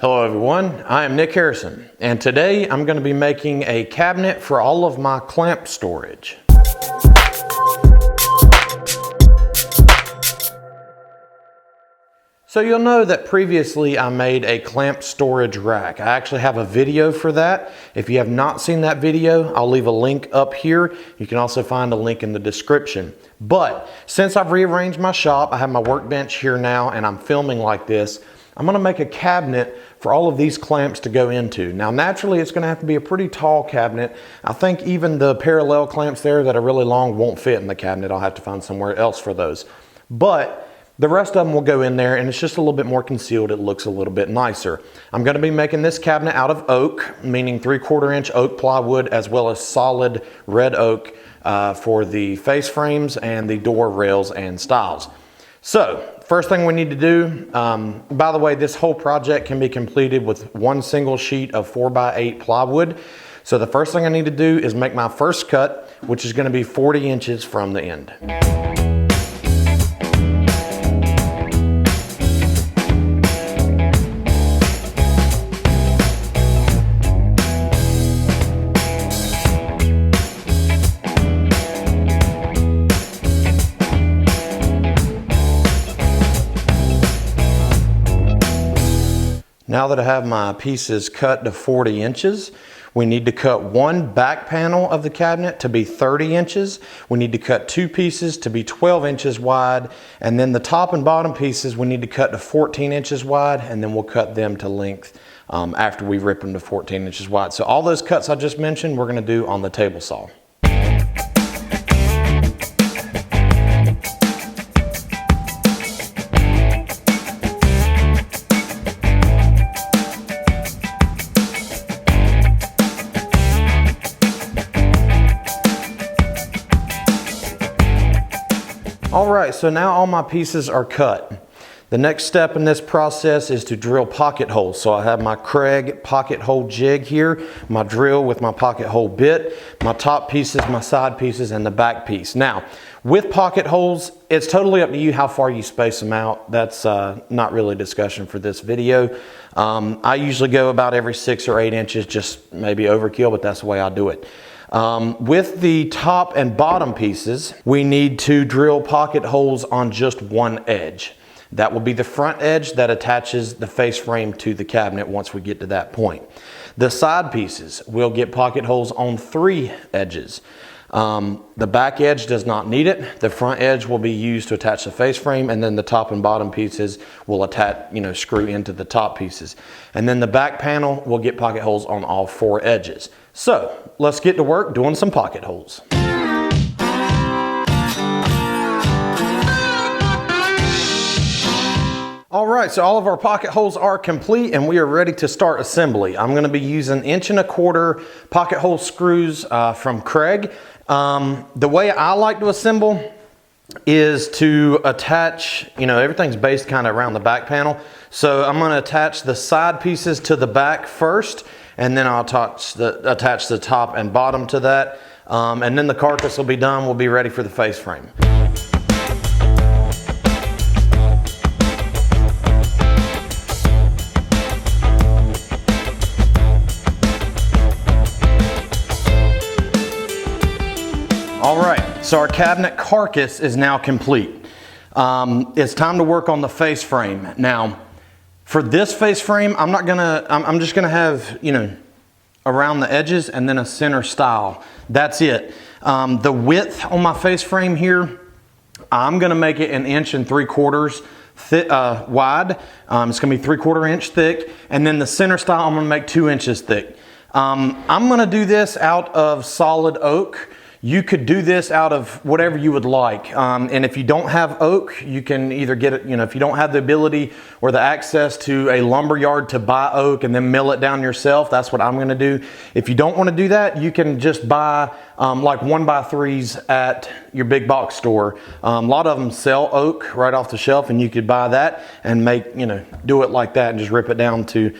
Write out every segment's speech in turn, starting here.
Hello everyone, I am Nick Harrison, and today I'm going to be making a cabinet for all of my clamp storage. So you'll know that previously I made a clamp storage rack. I actually have a video for that. If you have not seen that video, I'll leave a link up here. You can also find a link in the description. But since I've rearranged my shop, I have my workbench here now and I'm filming like this, I'm gonna make a cabinet for all of these clamps to go into. Now naturally it's gonna have to be a pretty tall cabinet. I think even the parallel clamps there that are really long won't fit in the cabinet. I'll have to find somewhere else for those. But the rest of them will go in there and it's just a little bit more concealed. It looks a little bit nicer. I'm gonna be making this cabinet out of oak, meaning 3/4 inch oak plywood as well as solid red oak for the face frames and the door rails and stiles. So first thing we need to do, by the way, this whole project can be completed with one single sheet of 4x8 plywood. So the first thing I need to do is make my first cut, which is going to be 40 inches from the end. Now that I have my pieces cut to 40 inches, we need to cut one back panel of the cabinet to be 30 inches. We need to cut two pieces to be 12 inches wide. And then the top and bottom pieces, we need to cut to 14 inches wide, and then we'll cut them to length after we rip them to 14 inches wide. So all those cuts I just mentioned, we're gonna do on the table saw. All right, so now all my pieces are cut. The next step in this process is to drill pocket holes. So I have my Craig pocket hole jig here, my drill with my pocket hole bit, my top pieces, my side pieces, and the back piece. Now, with pocket holes, it's totally up to you how far you space them out. That's not really a discussion for this video. I usually go about every 6 or 8 inches, just maybe overkill, but that's the way I do it. With the top and bottom pieces, we need to drill pocket holes on just one edge. That will be the front edge that attaches the face frame to the cabinet once we get to that point. The side pieces will get pocket holes on 3 edges. The back edge does not need it. The front edge will be used to attach the face frame, and then the top and bottom pieces will attach, screw into the top pieces. And then the back panel will get pocket holes on all 4 edges. So let's get to work doing some pocket holes. All right, so all of our pocket holes are complete and we are ready to start assembly. I'm gonna be using 1¼ inch pocket hole screws from Craig. The way I like to assemble is to attach, everything's based kind of around the back panel. So I'm gonna attach the side pieces to the back first, and then I'll attach the top and bottom to that. And then the carcass will be done. We'll be ready for the face frame. All right, so our cabinet carcass is now complete. It's time to work on the face frame. Now, for this face frame, I'm just gonna have, around the edges and then a center stile. That's it. The width on my face frame here, I'm gonna make it 1.75 inches wide. It's gonna be 3/4 inch thick. And then the center stile, I'm gonna make 2 inches thick. I'm gonna do this out of solid oak. You could do this out of whatever you would like. And if you don't have oak, you can either get it, if you don't have the ability or the access to a lumber yard to buy oak and then mill it down yourself, that's what I'm gonna do. If you don't wanna do that, you can just buy like 1x3s at your big box store. A lot of them sell oak right off the shelf and you could buy that and make, do it like that and just rip it down to,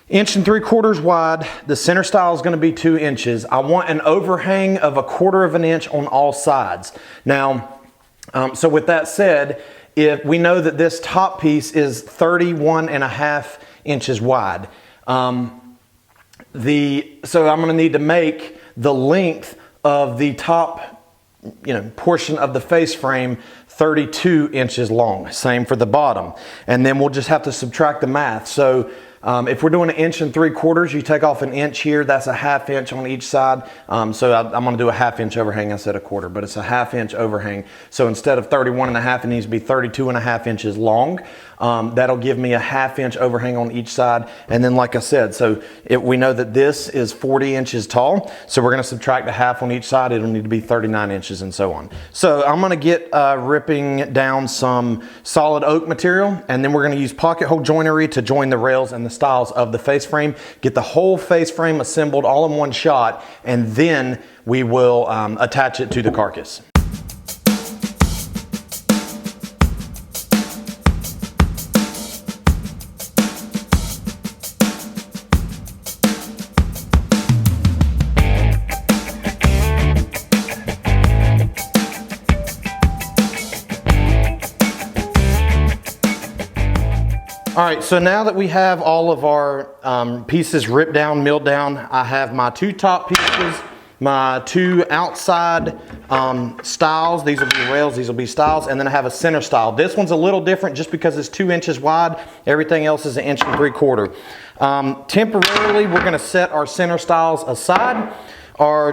1.75 inches wide. The center stile is going to be 2 inches. I want an overhang of 1/4 inch on all sides. Now, so with that said, if we know that this top piece is 31.5 inches wide. So I'm going to need to make the length of the top portion of the face frame 32 inches long. Same for the bottom. And then we'll just have to subtract the math. So if we're doing 1 3/4 inches, you take off 1 inch here. That's a 1/2 inch on each side. So I'm going to do a 1/2 inch overhang instead of 1/4, but it's a 1/2 inch overhang. So instead of 31.5, it needs to be 32.5 inches long. That'll give me a 1/2 inch overhang on each side. And then, like I said, so we know that this is 40 inches tall. So we're going to subtract a 1/2 on each side. It'll need to be 39 inches and so on. So I'm going to get ripping down some solid oak material, and then we're going to use pocket hole joinery to join the rails and the stiles of the face frame. Get the whole face frame assembled all in one shot, and then we will attach it to the carcass. All right, so now that we have all of our pieces ripped down, milled down, I have my 2 top pieces, my 2 outside stiles. These will be rails, these will be stiles, and then I have a center stile. This one's a little different just because it's 2 inches wide. Everything else is 1 3/4 inches. Temporarily, we're gonna set our center stiles aside. Our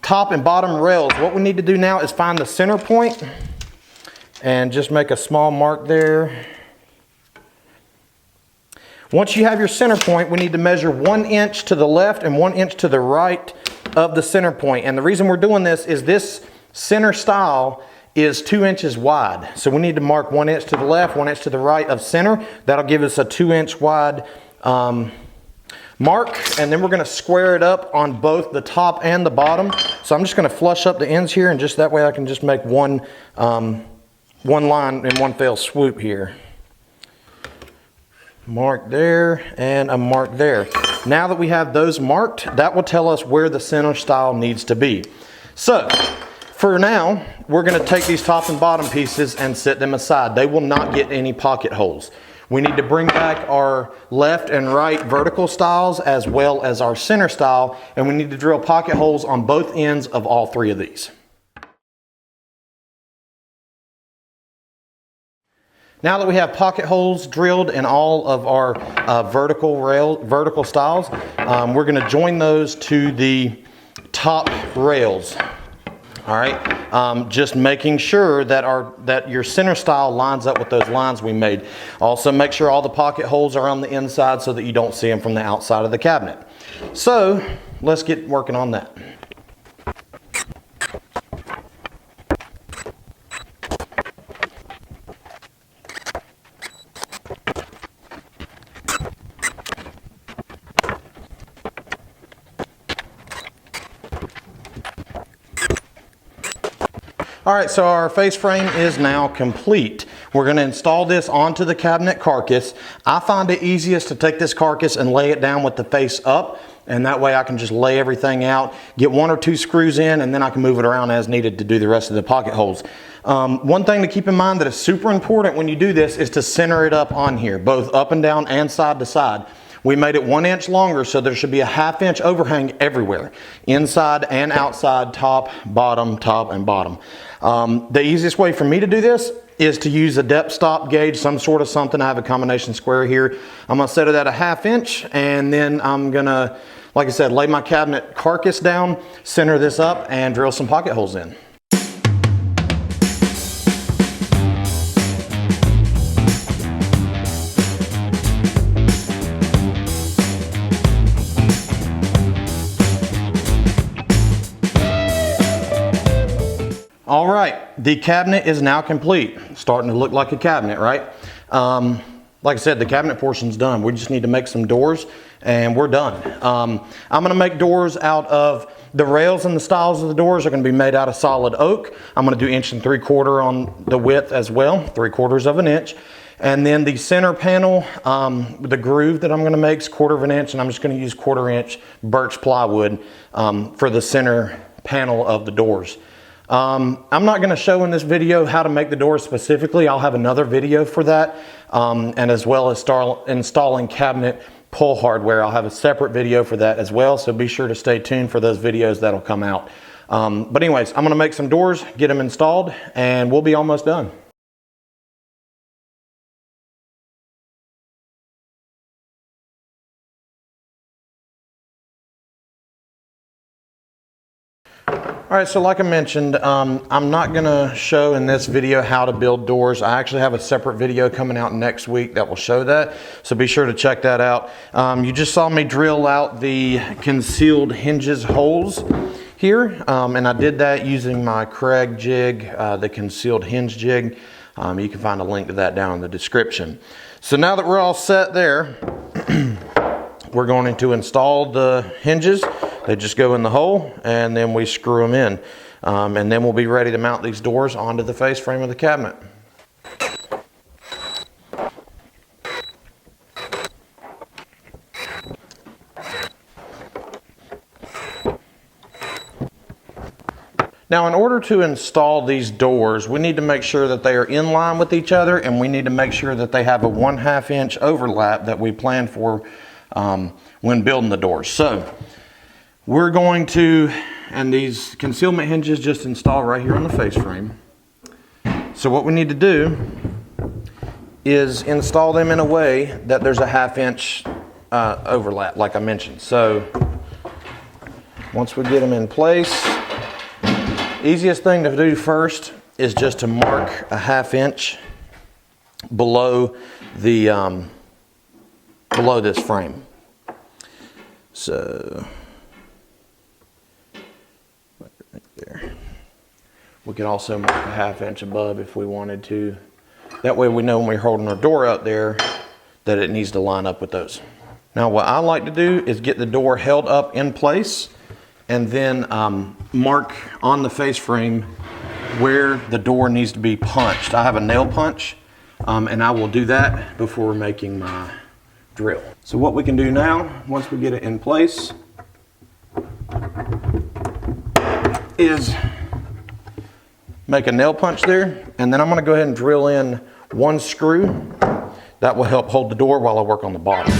top and bottom rails, what we need to do now is find the center point and just make a small mark there. Once you have your center point, we need to measure 1 inch to the left and 1 inch to the right of the center point. And the reason we're doing this is this center stile is 2 inches wide. So we need to mark 1 inch to the left, 1 inch to the right of center. That'll give us a 2 inch wide mark. And then we're gonna square it up on both the top and the bottom. So I'm just gonna flush up the ends here, and just that way I can just make one line in one fell swoop here. Mark there and a mark there. Now that we have those marked, that will tell us where the center stile needs to be. So for now, we're going to take these top and bottom pieces and set them aside. They will not get any pocket holes. We need to bring back our left and right vertical stiles as well as our center stile, and we need to drill pocket holes on both ends of all 3 of these. Now that we have pocket holes drilled in all of our vertical stiles, we're going to join those to the top rails. All right, just making sure that your center stile lines up with those lines we made. Also, make sure all the pocket holes are on the inside so that you don't see them from the outside of the cabinet. So let's get working on that. All right, so our face frame is now complete. We're going to install this onto the cabinet carcass. I find it easiest to take this carcass and lay it down with the face up, and that way I can just lay everything out, get 1 or 2 screws in, and then I can move it around as needed to do the rest of the pocket holes. One thing to keep in mind that is super important when you do this is to center it up on here, both up and down and side to side. We made it 1 inch longer, so there should be a 1/2 inch overhang everywhere, inside and outside, top, and bottom. The easiest way for me to do this is to use a depth stop gauge, some sort of something. I have a combination square here. I'm gonna set it at a 1/2 inch, and then I'm gonna, like I said, lay my cabinet carcass down, center this up, and drill some pocket holes in. All right, the cabinet is now complete. Starting to look like a cabinet, right? Like I said, the cabinet portion's done. We just need to make some doors and we're done. I'm gonna make doors out of the rails, and the stiles of the doors are gonna be made out of solid oak. I'm gonna do 1 3/4 inches on the width as well, 3/4 of an inch. And then the center panel, the groove that I'm gonna make is 1/4 inch, and I'm just gonna use 1/4 inch birch plywood for the center panel of the doors. I'm not going to show in this video how to make the doors specifically. I'll have another video for that, and as well as installing cabinet pull hardware. I'll have a separate video for that as well, so be sure to stay tuned for those videos that'll come out. But anyways, I'm going to make some doors, get them installed, and we'll be almost done. All right, so like I mentioned, I'm not gonna show in this video how to build doors. I actually have a separate video coming out next week that will show that, so be sure to check that out. You just saw me drill out the concealed hinges holes here, and I did that using my Craig jig, the concealed hinge jig. You can find a link to that down in the description. So now that we're all set there, we're going to install the hinges. They just go in the hole and then we screw them in. And then we'll be ready to mount these doors onto the face frame of the cabinet. Now, in order to install these doors, we need to make sure that they are in line with each other, and we need to make sure that they have a 1/2 inch overlap that we plan for when building the doors. So we're going to, and these concealment hinges just install right here on the face frame. So what we need to do is install them in a way that there's a 1/2 inch overlap, like I mentioned. So once we get them in place, easiest thing to do first is just to mark a 1/2 inch below the below this frame. So right there. We could also mark a 1/2 inch above if we wanted to. That way we know when we're holding our door up there that it needs to line up with those. Now what I like to do is get the door held up in place and then mark on the face frame where the door needs to be punched. I have a nail punch, and I will do that before making my drill. So what we can do now, once we get it in place, is make a nail punch there, and then I'm gonna go ahead and drill in 1 screw. That will help hold the door while I work on the bottom.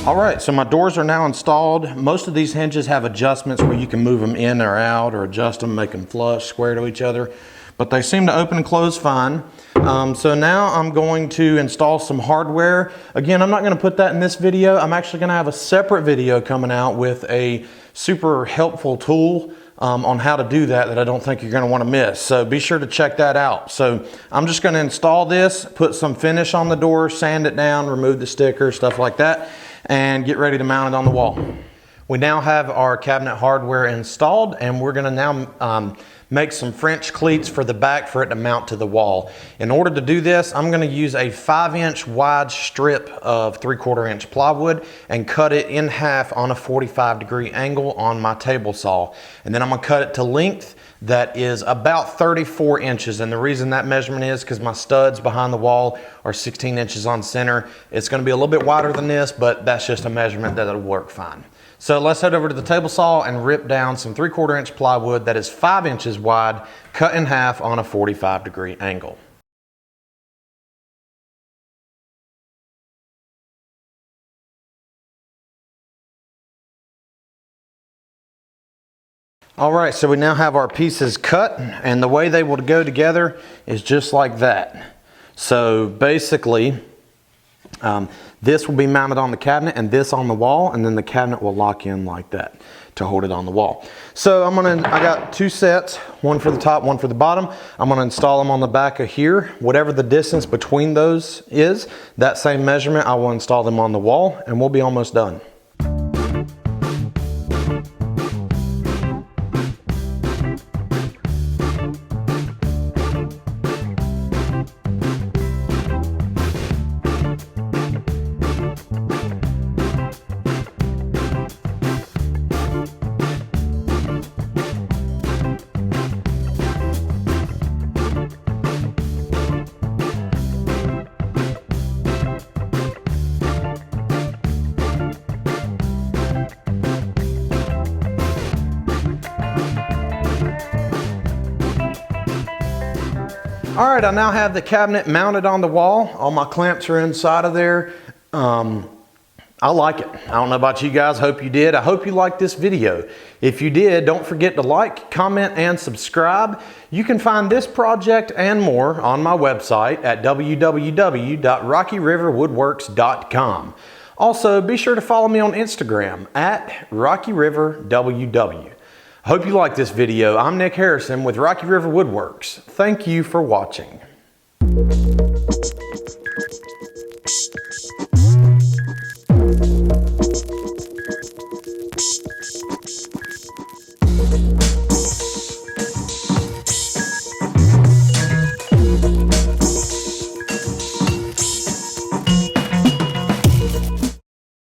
All right, so my doors are now installed. Most of these hinges have adjustments where you can move them in or out or adjust them, make them flush, square to each other, but they seem to open and close fine. So now I'm going to install some hardware. Again, I'm not gonna put that in this video. I'm actually gonna have a separate video coming out with a super helpful tool on how to do that I don't think you're gonna wanna miss. So be sure to check that out. So I'm just gonna install this, put some finish on the door, sand it down, remove the sticker, stuff like that, and get ready to mount it on the wall. We now have our cabinet hardware installed, and we're gonna now make some French cleats for the back for it to mount to the wall. In order to do this, I'm gonna use a 5-inch wide strip of 3/4 inch plywood and cut it in half on a 45-degree angle on my table saw. And then I'm gonna cut it to length that is about 34 inches. And the reason that measurement is because my studs behind the wall are 16 inches on center. It's gonna be a little bit wider than this, but that's just a measurement that'll work fine. So let's head over to the table saw and rip down some 3/4 inch plywood that is 5 inches wide, cut in half on a 45-degree angle. All right, so we now have our pieces cut, and the way they will go together is just like that. So basically, this will be mounted on the cabinet and this on the wall, and then the cabinet will lock in like that to hold it on the wall. So I got 2 sets, one for the top, one for the bottom. I'm gonna install them on the back of here. Whatever the distance between those is, that same measurement, I will install them on the wall, and we'll be almost done. All right, I now have the cabinet mounted on the wall. All my clamps are inside of there. I like it. I don't know about you guys, hope you did. I hope you liked this video. If you did, don't forget to like, comment, and subscribe. You can find this project and more on my website at www.rockyriverwoodworks.com. Also, be sure to follow me on Instagram at RockyRiverWW. I hope you liked this video. I'm Nick Harrison with Rocky River Woodworks. Thank you for watching.